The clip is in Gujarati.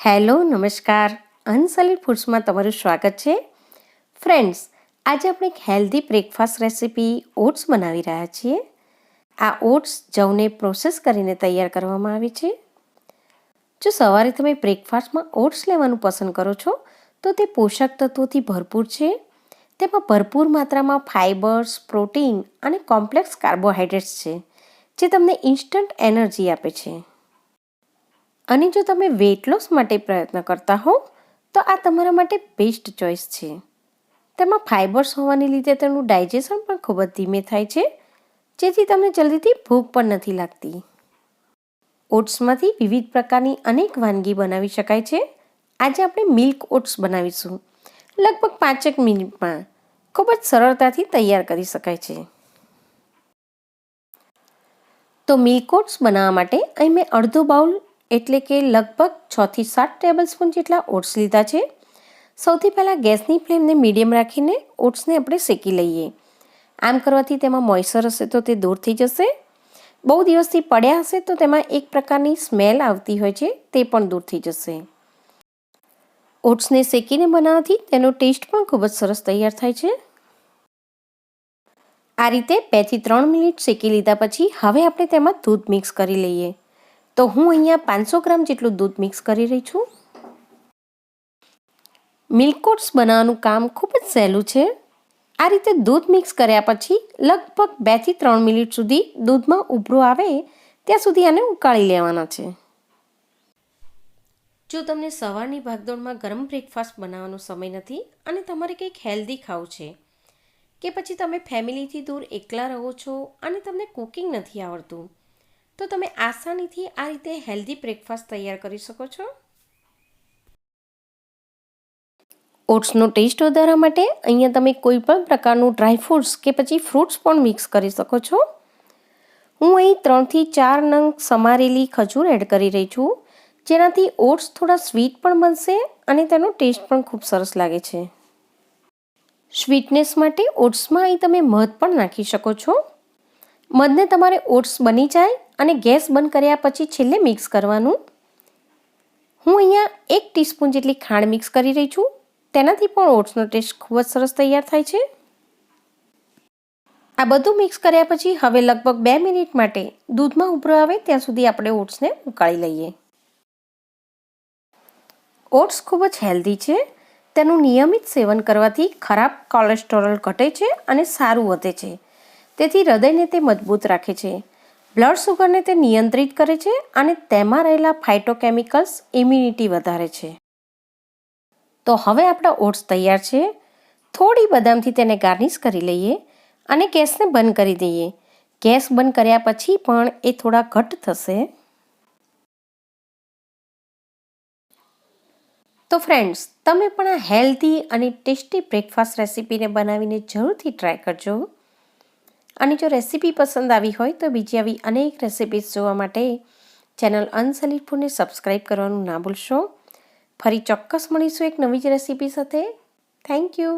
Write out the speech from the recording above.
હેલો નમસ્કાર, અનસોલિડ ફૂડ્સમાં તમારું સ્વાગત છે. ફ્રેન્ડ્સ, આજે આપણે એક હેલ્ધી બ્રેકફાસ્ટ રેસીપી ઓટ્સ બનાવી રહ્યા છીએ. આ ઓટ્સ જવને પ્રોસેસ કરીને તૈયાર કરવામાં આવે છે. જો સવારે તમે બ્રેકફાસ્ટમાં ઓટ્સ લેવાનું પસંદ કરો છો તો તે પોષક તત્વોથી ભરપૂર છે. તેમાં ભરપૂર માત્રામાં ફાઇબર્સ, પ્રોટીન અને કોમ્પ્લેક્સ કાર્બોહાઈડ્રેટ્સ છે, જે તમને ઇન્સ્ટન્ટ એનર્જી આપે છે. અને જો તમે વેઇટ લોસ માટે પ્રયત્ન કરતા હો તો આ તમારા માટે બેસ્ટ ચોઇસ છે. તેમાં ફાઇબર્સ હોવાને લીધે તેનું ડાયજેશન પણ ખૂબ જ ધીમે થાય છે, જેથી તમને જલ્દીથી ભૂખ પણ નથી લાગતી. ઓટ્સમાંથી વિવિધ પ્રકારની અનેક વાનગી બનાવી શકાય છે. આજે આપણે મિલ્ક ઓટ્સ બનાવીશું. લગભગ 5 મિનિટમાં ખૂબ જ સરળતાથી તૈયાર કરી શકાય છે. તો મિલ્ક ઓટ્સ બનાવવા માટે અહીં મેં અડધો બાઉલ એટલે કે લગભગ 6 થી 7 ટેબલ સ્પૂન જેટલા ઓટ્સ લીધા છે. સૌથી પહેલાં ગેસની ફ્લેમને મીડિયમ રાખીને ઓટ્સને આપણે શેકી લઈએ. આમ કરવાથી તેમાં મોઇસ્ચર હશે તો તે દૂર થઈ જશે. બહુ દિવસથી પડ્યા હશે તો તેમાં એક પ્રકારની સ્મેલ આવતી હોય છે, તે પણ દૂર થઈ જશે. ઓટ્સને શેકીને બનાવવાથી તેનો ટેસ્ટ પણ ખૂબ જ સરસ તૈયાર થાય છે. આ રીતે 2 થી 3 મિનિટ શેકી લીધા પછી હવે આપણે તેમાં દૂધ મિક્સ કરી લઈએ. તો હું અહીંયા 500 ગ્રામ જેટલું દૂધ મિક્સ કરી રહી છું. મિલ્ક ઓટ્સ બનાવવાનું કામ ખૂબ જ સહેલું છે. આ રીતે દૂધ મિક્સ કર્યા પછી લગભગ 2 થી 3 મિનિટ સુધી દૂધમાં ઉભરો આવે ત્યાં સુધી આને ઉકાળી લેવાના છે. જો તમને સવારની ભાગદોડમાં ગરમ બ્રેકફાસ્ટ બનાવવાનો સમય નથી અને તમારે કંઈક હેલ્ધી ખાવું છે, કે પછી તમે ફેમિલીથી દૂર એકલા રહો છો અને તમને કુકિંગ નથી આવડતું, તો તમે આસાનીથી આ રીતે હેલ્ધી બ્રેકફાસ્ટ તૈયાર કરી શકો છો. ઓટ્સનો ટેસ્ટ વધારવા માટે અહીંયા તમે કોઈ પણ પ્રકારનું ડ્રાયફ્રૂટ્સ કે પછી ફ્રૂટ્સ પણ મિક્સ કરી શકો છો. હું અહીં 3 થી 4 નંગ સમારેલી ખજૂર એડ કરી રહી છું, જેનાથી ઓટ્સ થોડા સ્વીટ પણ બનશે અને તેનો ટેસ્ટ પણ ખૂબ સરસ લાગે છે. સ્વીટનેસ માટે ઓટ્સમાં અહીં તમે મધ પણ નાખી શકો છો. મધને તમારે ઓટ્સ બની જાય અને ગેસ બંધ કર્યા પછી છેલ્લે મિક્સ કરવાનું. હું અહીંયા 1 ટીસ્પૂન જેટલી ખાંડ મિક્સ કરી રહી છું. તેનાથી પણ ઓટ્સનો ટેસ્ટ ખૂબ જ સરસ તૈયાર થાય છે. આ બધું મિક્સ કર્યા પછી હવે લગભગ 2 મિનિટ માટે દૂધમાં ઉભરો આવે ત્યાં સુધી આપણે ઓટ્સને ઉકાળી લઈએ. ઓટ્સ ખૂબ જ હેલ્ધી છે. તેનું નિયમિત સેવન કરવાથી ખરાબ કોલેસ્ટેરોલ ઘટે છે અને સારું વધે છે. તેથી હૃદયને તે મજબૂત રાખે છે, બ્લડ શુગરને તે નિયંત્રિત કરે છે અને તેમાં રહેલા ફાઇટોકેમિકલ્સ ઇમ્યુનિટી વધારે છે. તો હવે આપણા ઓટ્સ તૈયાર છે. થોડી બદામથી તેને ગાર્નિશ કરી લઈએ અને ગેસને બંધ કરી દઈએ. ગેસ બંધ કર્યા પછી પણ એ થોડા ઘટ્ટ થશે. તો ફ્રેન્ડ્સ, તમે પણ આ હેલ્ધી અને ટેસ્ટી બ્રેકફાસ્ટ રેસીપીને બનાવીને જરૂરથી ટ્રાય કરજો. અને જો રેસીપી પસંદ આવી હોય તો બીજી આવી અનેક રેસીપીઝ જોવા માટે ચેનલ અનસોલિડ ફૂડને સબસ્ક્રાઈબ કરવાનું ના ભૂલશો. ફરી ચોક્કસ મળીશું એક નવી જ રેસીપી સાથે. Thank you.